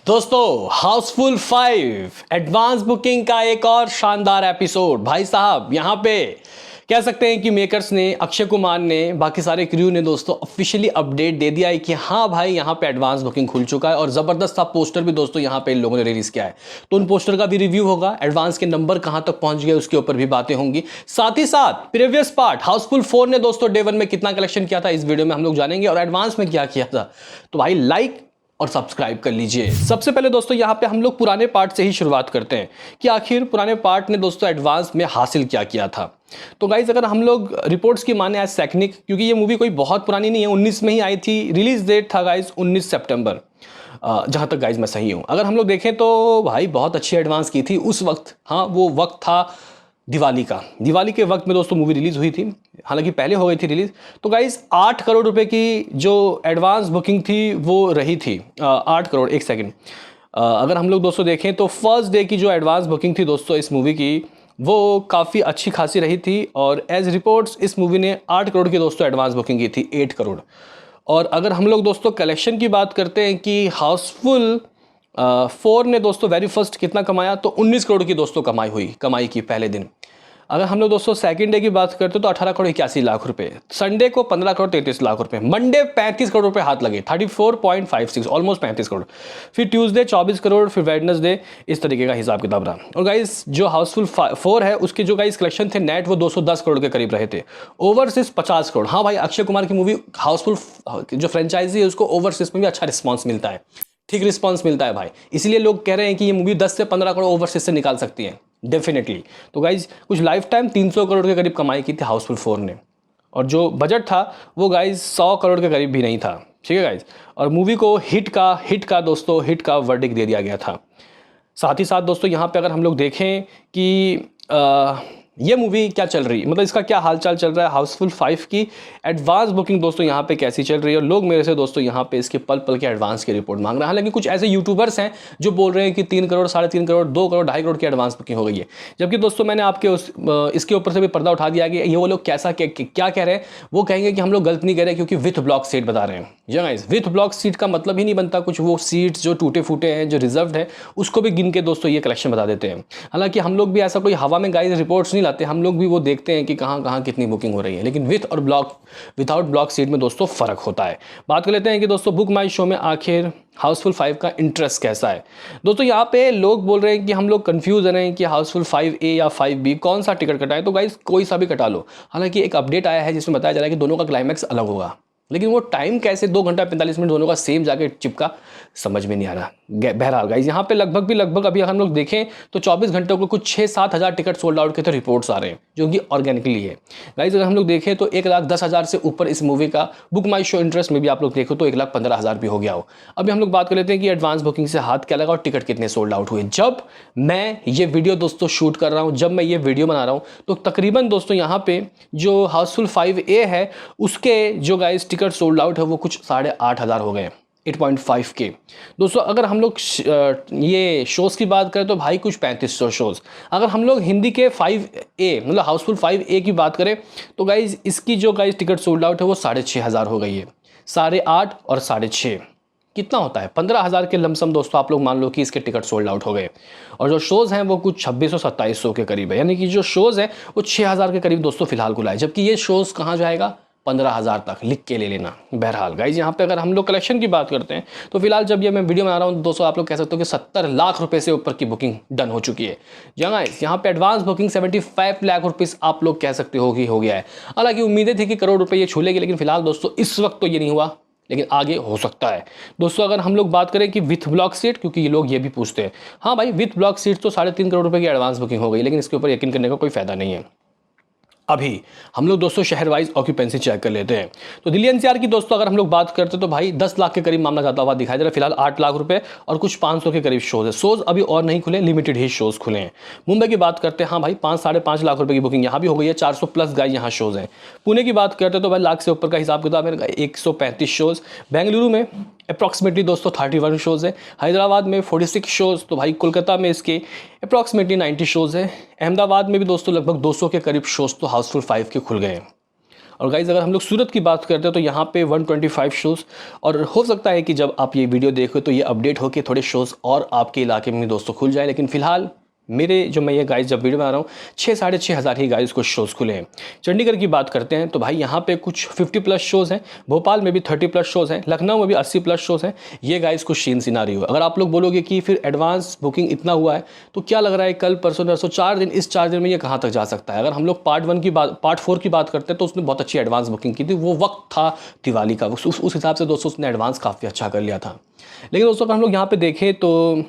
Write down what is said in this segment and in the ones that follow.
दोस्तों Housefull 5 advance booking का एक और शानदार एपिसोड। भाई साहब यहाँ पे कह सकते हैं कि मेकर्स ने, अक्षय कुमार ने, बाकी सारे क्रू ने दोस्तों ऑफिशियली अपडेट दे दिया है कि हाँ भाई यहाँ पे एडवांस बुकिंग खुल चुका है। और ज़बरदस्त सा पोस्टर भी दोस्तों यहाँ पे इन लोगों ने रिलीज़ किया है, तो उन पोस्टर का भी रिव्यू होगा। एडवांस के नंबर कहाँ तक पहुंच गए उसके ऊपर भी बातें होंगी। साथ ही साथ प्रीवियस पार्ट हाउसफुल 4 ने दोस्तों डे 1 में कितना कलेक्शन किया था इस वीडियो में हम लोग जानेंगे, और एडवांस में क्या किया था। तो भाई लाइक और सब्सक्राइब कर लीजिए। सबसे पहले दोस्तों यहाँ पे हम लोग पुराने पार्ट से ही शुरुआत करते हैं कि आखिर पुराने पार्ट ने दोस्तों एडवांस में हासिल क्या किया था। तो गाइज अगर हम लोग रिपोर्ट्स की माने एज सैकनिक, क्योंकि ये मूवी कोई बहुत पुरानी नहीं है, 19 में ही आई थी। रिलीज डेट था गाइज 19 सितंबर, जहाँ तक गाइज मैं सही हूँ। अगर हम लोग देखें तो भाई बहुत अच्छी एडवांस की थी उस वक्त। हाँ, वो वक्त था दिवाली का। दिवाली के वक्त में दोस्तों मूवी रिलीज़ हुई थी, हालांकि पहले हो गई थी रिलीज़। तो गाइस 8 करोड़ रुपए की जो एडवांस बुकिंग थी वो रही थी। 8 करोड़, एक सेकंड, अगर हम लोग दोस्तों देखें तो फर्स्ट डे की जो एडवांस बुकिंग थी दोस्तों इस मूवी की, वो काफ़ी अच्छी खासी रही थी। और एज रिपोर्ट्स इस मूवी ने 8 करोड़ की दोस्तों एडवांस बुकिंग की थी, 8 करोड़। और अगर हम लोग दोस्तों कलेक्शन की बात करते हैं कि हाउसफुल 4 ने दोस्तों वेरी फर्स्ट कितना कमाया, तो 19 करोड़ की दोस्तों कमाई की पहले दिन। अगर हम लोग दोस्तों सेकंड डे की बात करते तो 18 करोड़ 81 लाख रुपए, संडे को 15 करोड़ 33 लाख रुपए, मंडे 35 करोड़ रुपए हाथ लगे, 34.56, ऑलमोस्ट 35 करोड़। फिर ट्यूसडे 24 करोड़, फिर वेडनेसडे, इस तरीके का हिसाब किताब रहा। और गाइस जो हाउसफुल 4 है उसके जो गाइस कलेक्शन थे नेट, वो 210 करोड़ के करीब रहे थे। ओवरसीज 50 करोड़। हाँ भाई, अक्षय कुमार की मूवी हाउसफुल जो फ्रेंचाइजी है उसको ओवरसीज में भी अच्छा रिस्पॉन्स मिलता है, ठीक रिस्पॉन्स मिलता है भाई। इसलिए लोग कह रहे हैं कि ये मूवी 10 से 15 करोड़ ओवरसीज से निकाल सकती है डेफिनेटली। तो गाइज कुछ लाइफ टाइम 300 करोड़ के करीब कमाई की थी हाउसफुल 4 ने, और जो बजट था वो गाइज 100 करोड़ के करीब भी नहीं था। ठीक है गाइज, और मूवी को हिट का वर्डिक्ट दे दिया गया था। साथ ही साथ दोस्तों यहाँ पे अगर हम लोग देखें कि ये मूवी क्या चल रही, मतलब इसका क्या हालचाल चल रहा है, हाउसफुल 5 की एडवांस बुकिंग दोस्तों यहाँ पे कैसी चल रही है। और लोग मेरे से दोस्तों यहाँ पे इसके पल पल के एडवांस की रिपोर्ट मांग रहे हैं। हालांकि कुछ ऐसे यूट्यूबर्स हैं जो बोल रहे हैं कि 3 करोड़, 3.5 करोड़, 2 करोड़, 2.5 करोड़ की एडवांस बुकिंग हो गई है। जबकि दोस्तों मैंने आपके इसके ऊपर से भी पर्दा उठा दिया कि ये वो लोग क्या कह रहे हैं। वो कहेंगे कि हम लोग गलत नहीं कह रहे क्योंकि विथ ब्लॉक सीट बता रहे हैं। जी गाइस, विथ ब्लॉक सीट का मतलब ही नहीं बनता कुछ। वो सीट्स जो टूटे फूटे हैं, जो रिजर्व है, उसको भी गिन के दोस्तों ये कलेक्शन बता देते हैं। हालांकि हम लोग भी ऐसा कोई हवा में गाइस रिपोर्ट्स नहीं लाते, हम लोग भी वो देखते हैं कि कहाँ कहाँ कितनी बुकिंग हो रही है। लेकिन विदाउट ब्लॉक सीट में दोस्तों फर्क होता है। बात कर लेते हैं कि दोस्तों बुक माई शो में आखिर हाउसफुल 5 का इंटरेस्ट कैसा है। दोस्तों यहाँ पे लोग बोल रहे हैं कि हम लोग कंफ्यूज हैं कि हाउसफुल 5A या 5B कौन सा टिकट कटाएं। तो गाइस कोई सा भी कटा लो। हालांकि एक अपडेट आया है जिसमें बताया जा रहा है कि दोनों का क्लाइमैक्स अलग होगा, लेकिन वो टाइम कैसे 2 घंटा 45 मिनट दोनों का सेम जाके चिपका, समझ में नहीं आ रहा। बहरहाल गाइज यहाँ पे लगभग अभी हम लोग देखें तो 24 घंटों को कुछ 6-7 हज़ार टिकट सोल्ड आउट के तो रिपोर्ट्स आ रहे हैं, जो कि ऑर्गेनिकली है। गाइज अगर हम लोग देखें तो 1,10,000 से ऊपर इस मूवी का बुक माई शो इंटरेस्ट में भी आप लोग देखो तो 1,15,000 भी हो गया हो। अभी हम लोग बात कर लेते हैं कि एडवांस बुकिंग से हाथ क्या लगा और टिकट कितने सोल्ड आउट हुए। जब मैं ये वीडियो दोस्तों शूट कर रहा हूँ, जब मैं ये वीडियो बना रहा हूँ, तो तकरीबन दोस्तों यहाँ पे जो हाउसफुल 5A है उसके जो गाइज टिकट सोल्ड आउट है वो कुछ 8,500 हो गए, 8.5 के। दोस्तों अगर हम लोग ये शोज़ की बात करें तो भाई कुछ 3500 शोज़। अगर हम लोग हिंदी के 5A मतलब हाउसफुल 5A की बात करें तो गाइज इसकी जो गाइज टिकट सोल्ड आउट है वो 6,500 हो गई है। 8.5 और 6.5 कितना होता है, 15,000 के लमसम दोस्तों आप लोग मान लो कि इसके टिकट सोल्ड आउट हो गए। और जो शोज़ हैं वो कुछ 2600-2700 के करीब है, यानी कि जो शोज़ हैं वो 6,000 के करीब दोस्तों फिलहाल खुला है। जबकि ये शोज़ कहाँ जाएगा, 15,000 तक, लिख के ले लेना। बहरहाल गाइज यहाँ पे अगर हम लोग कलेक्शन की बात करते हैं तो फिलहाल जब ये मैं वीडियो बना रहा हूँ दोस्तों आप लोग कह सकते हो कि 70 लाख रुपए से ऊपर की बुकिंग डन हो चुकी है। गाइस यहाँ पे एडवांस बुकिंग 75 लाख रुपीज़ आप लोग कह सकते हो कि हो गया है। हालांकि उम्मीदें थी कि करोड़ रुपए ये छू लेगी, लेकिन फिलहाल दोस्तों इस वक्त तो ये नहीं हुआ, लेकिन आगे हो सकता है। दोस्तों अगर हम लोग बात करें कि विथ ब्लॉक सीट, क्योंकि ये लोग ये भी पूछते हैं, हाँ भाई विथ ब्लॉक सीट तो 3.5 करोड़ रुपए की एडवांस बुकिंग हो गई, लेकिन इसके ऊपर यकीन करने का कोई फायदा नहीं है। अभी हम लोग दोस्तों शहर वाइज ऑक्यूपेंसी चेक कर लेते हैं। तो दिल्ली एनसीआर की दोस्तों अगर हम लोग बात करते हैं तो भाई 10 लाख के करीब मामला जाता हुआ दिखाई दे रहा है। फिलहाल 8 लाख रुपए और कुछ 500 के करीब शोज है। शोज अभी और नहीं खुले, लिमिटेड ही शोज खुले हैं। मुंबई की बात करते हैं, हाँ भाई 5-5.5 लाख रुपए की बुकिंग यहाँ भी हो गई है। 400 प्लस गाइस यहाँ शोज हैं। पुणे की बात करते हैं तो भाई लाख से ऊपर का हिसाब किताब है, 135 शोज। बेंगलुरु में अप्रॉक्सीमेटली दोस्तों 31 शोज़ है। हैदराबाद में 46 शोज़। तो भाई कोलकाता में इसके अप्रॉक्सीमेटली 90 शोज़ है। अहमदाबाद में भी दोस्तों लगभग 200 के करीब शोज़ तो हाउसफुल 5 के खुल गए हैं। और गाइज अगर हम लोग सूरत की बात करते हैं तो यहाँ पे 125 शोज़, और हो सकता है कि जब आप ये वीडियो देखो तो ये अपडेट हो के थोड़े शोज़ और आपके इलाके में दोस्तों खुल जाए, लेकिन फिलहाल मेरे जो मैं ये गाइस जब वीडियो बना रहा हूँ 6,500 ही गाइस को शोज़ खुले हैं। चंडीगढ़ की बात करते हैं तो भाई यहाँ पे कुछ 50+ शोज़ हैं, भोपाल में भी 30+ शोज़ हैं, लखनऊ में भी 80+ शोज़ हैं। ये गाइस कुछ सीन सिनारियो। अगर आप लोग बोलोगे कि फिर एडवांस बुकिंग इतना हुआ है तो क्या लग रहा है कल परसों नरसों 4 दिन, इस 4 दिन में ये कहाँ तक जा सकता है। अगर हम लोग पार्ट 4 की बात करते हैं तो उसने बहुत अच्छी एडवांस बुकिंग की थी, वो वक्त था दिवाली का, उस हिसाब से दोस्तों उसने एडवांस काफ़ी अच्छा कर लिया था। लेकिन दोस्तों अगर हम लोग यहाँ पे देखें तो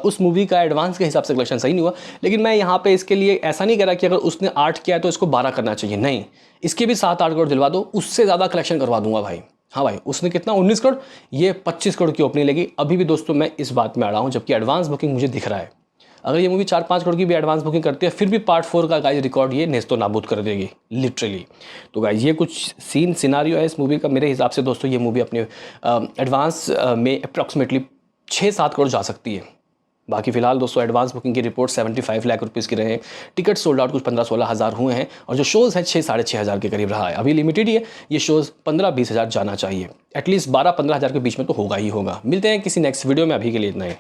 उस मूवी का एडवांस के हिसाब से कलेक्शन सही नहीं हुआ। लेकिन मैं यहाँ पे इसके लिए ऐसा नहीं कह रहा कि अगर उसने 8 किया है तो इसको 12 करना चाहिए, नहीं, इसके भी 7-8 करोड़ दिलवा दो, उससे ज़्यादा कलेक्शन करवा दूंगा भाई। हाँ भाई, उसने कितना 19 करोड़, ये 25 करोड़ की ओपनिंग लगी। अभी भी दोस्तों मैं इस बात में आ रहा हूँ, जबकि एडवांस बुकिंग मुझे दिख रहा है। अगर ये मूवी 4-5 करोड़ की भी एडवांस बुकिंग करती है फिर भी पार्ट 4 का गाइस रिकॉर्ड ये नेस्तो नाबूद कर देगी लिटरली। तो गाइस ये कुछ सीन सिनारियो है इस मूवी का। मेरे हिसाब से दोस्तों ये मूवी अपने एडवांस में अप्रॉक्सीमेटली 6-7 करोड़ जा सकती है। बाकी फिलहाल दोस्तों एडवांस बुकिंग की रिपोर्ट 75 लाख रुपीज़ की रहे हैं। टिकट सोल्ड आउट कुछ 15-16 हज़ार हुए हैं, और जो शोज़ हैं 6-6.5 हज़ार के करीब रहा है। अभी लिमिटेड ही है, ये शोज़ 15-20 हज़ार जाना चाहिए, एटलीस्ट 12-15 हज़ार के बीच में तो होगा ही होगा। मिलते हैं किसी नेक्स्ट वीडियो में, अभी के लिए इतना ही।